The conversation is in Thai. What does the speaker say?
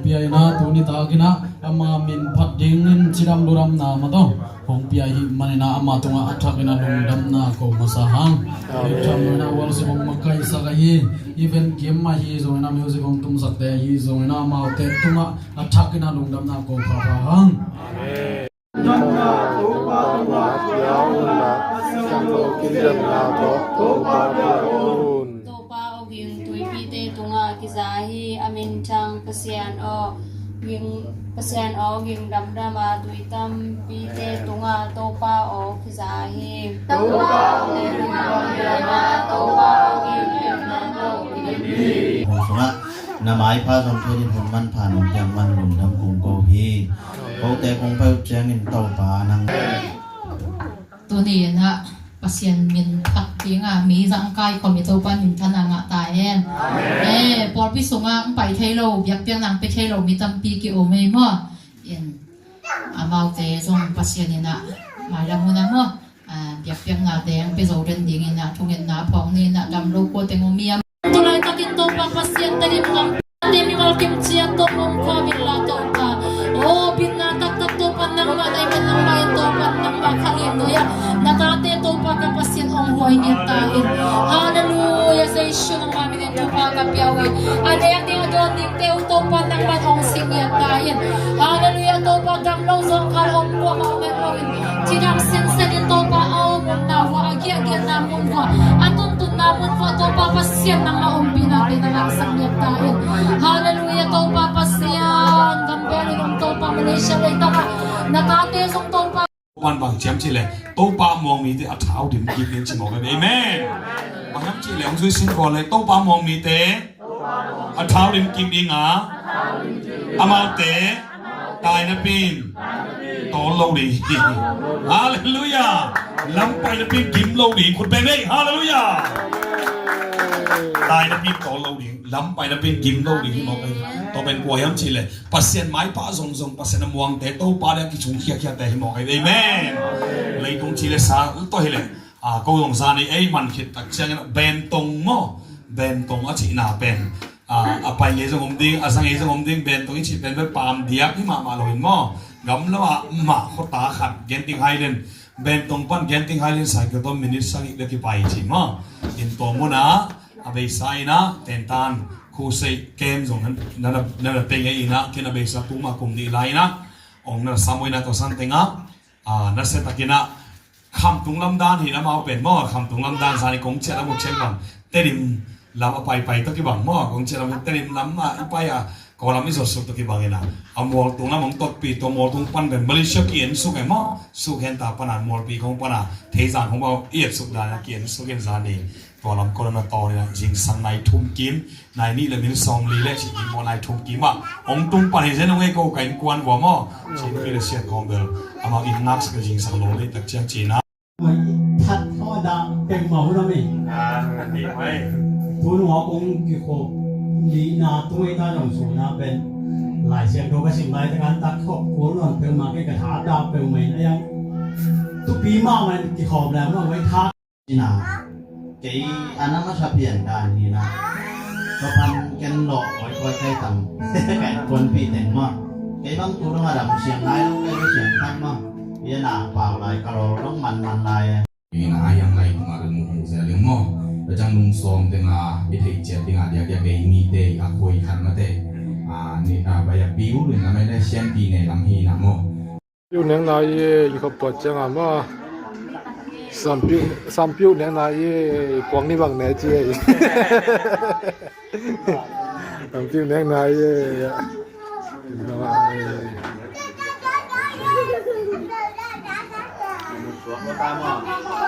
piai na tu ni ta kina ama min phat ding in chiram luram na ma to hong piai hi manina ama tunga athakina lungdam na ko masahang cham na wal se bong makai sa ga hi even game ma hi zo na music ong tum sakte hi zo na ma te tunga athakina lungdam na ko pha hang Jana tupa tupa yauna sango kinjam na to tupa yaun. Topa oging tuipite tunga kizahi amin chang pasian o ging pasian o ging damdama tuitam pite tunga topa o kizahi. Topa oging damdama topa oging damdama topa. Sunga namai pha som thoi din hon man phan ong jam man lum dam kung ko hi ko te kong pa chang in tau pa nang tu ni na pasien min thak tinga mi jang kai ko mi to pan min thana nga ta en por pi sunga pai thailo biak piang nang pe thailo mi tam pi ki o me mo en amau te song pasien ni na mai la mu na mo biak piang na deng pe zo den ding ina thungen na phong ni na dam lo ko te ngo mi am tu lai takin to pa pasien tarim ngam te mi mal kim chia to mom ko min la to ka o bin na tak tak to pan nang ma dai men nang mai to pan nang ma khalim no ya nakate to pa ka pasien ong huai ni ta in hallelujah say shu nang ma min to pa ka piawi ade ate adon ning te to pan nang ma ong sing ya ta in hallelujah to pa gam lo zong kal ong ko ma men lo in tidam sin sa din to pa o mun na wa agya agya na mun wa atun tun na mun wa to pa pasien nang ma ong pinate nang sang ya ta in hallelujah to pa pasien gambelo ng to pa Malaysia lai ta nakate song to paวันบางเจียมจีเลยโต๊ะปลามองมีแต่อัฐาวดิมกินเลี้ยงจิมองกันเอเมนบางย้ำจีเหลียงช่วยสิ่งก่อนเลยโต๊ะปลามองมีแต่อัฐาวดิมกินเลี้ยงอามาเตตายนะปินโตโลดีฮาเลลูยาล้ำไปนะปินกิมโลดีคุณเป็นได้ฮาเลลูยาตายนะปินโตโลดีล้ำไปนะปินกิมโลดีมองกันต่อเป็นกวยย้ำจีเลยปัสเซียนไม้ป้าทรงปัสเซียนมวงแต่โต๊ะปลาเนี่ยกิจงเขียแต่มองกันเอเมนเลยตรงจีเลยสาตัวเฮเลยกูตรงซานี่มันคิดตักเชียงเบนตรงมั้งเบนตรงอาชีนาเป็นไปเยอะจงอมดิ้งสังเยอะจงอมดิ้งเบนตรงนี้ชีเป็นแบบปามเดียบที่มาลอยมั้งกำแล้วมาเขาตาขัดเกนติ้งไฮเลนเบนตรงปั้นเกนติ้งไฮเลนใส่กระต้มมินิสักอีกเล็กไปจีมั้งอินตัวมุนะอาเบสายนะเต็นตันคูเซเกมตรงนั้นนั่นเป็นไงนะแค่อาเบสตูมาคุมดีไลนะองนั่นสามุยนะตัวสันติงนั่นเสร็จตะกี้นะคำตุงลำดานหินมาเป็นมั้งคำตุงลำดานสายกงเจ้ามุกเช่นกันเต็มลำไปตะกี้บังมั้งกงเจ้ามุกเต็มลำไปก็ลำไม่สดตะกี้บังเองนะเอามอลตุงลำมองตดปีตัวมอลตุงปั้นเป็นมาเลเซียเกียนสุกไงมั้งสุกเห็นตาปนานมอลปีของปนาเทจานของเราเอียดสุกดานะเกียนสุกเห็นจานนี้ตัวลำก็นาตอเนี่ยยิงสังในทุ่มกิมในนี่เลยมีซองลีเล่ชิกิมในทุ่มกิมองตุงปั้นเห็นเส้นองเอโก้กันกวนกว่ามั้งชินฟิลเซียนของเบลเอามาอินนักสกัดยิงสังโลเลยตักเชียงจีนะไม่ทัดข้อดังเป็นหมอแล้วมั้ยดีไหมทุนหัวองค์กี่คนดีนาตัวไอ้ตาจงสูนาเป็นหลายเสียงโดก็สิ่งไรแต่การตัดข้อควรนอนเป็นมาแค่กระถาดาวเป็นไหมนะยังทุกปีมากมันกี่ขอบแล้วมันไว้ทัดนี่นะเกี่ยอันนั้นมาเปลี่ยนกันนี่นะก็พันกันหลอกไว้ไว้ใครต่ำแก่คนปีแต่งมั้งเกี่ยบางตัวต้องมาดับเสียงไรต้องได้เสียงทักมั้งยันหนาเปล่าไรกระโดดต้องมันไรyang ayang lai kemarin mungkin saya lemo, macam nungsom tengah bekerja tengah dia ini deh, aku ikan mate, ni banyak biu ni namanya siapa ni lamhi namo. อยู่เนียงนายอยู่กับปอดจังอ่ะมั้งสามปิ้วเนียงนายกวางนี่บางแหนเจียสามปิ้วเนียงนายHãy subscribe cho kênh Ghiền Mì Gõ để không bỏ lỡ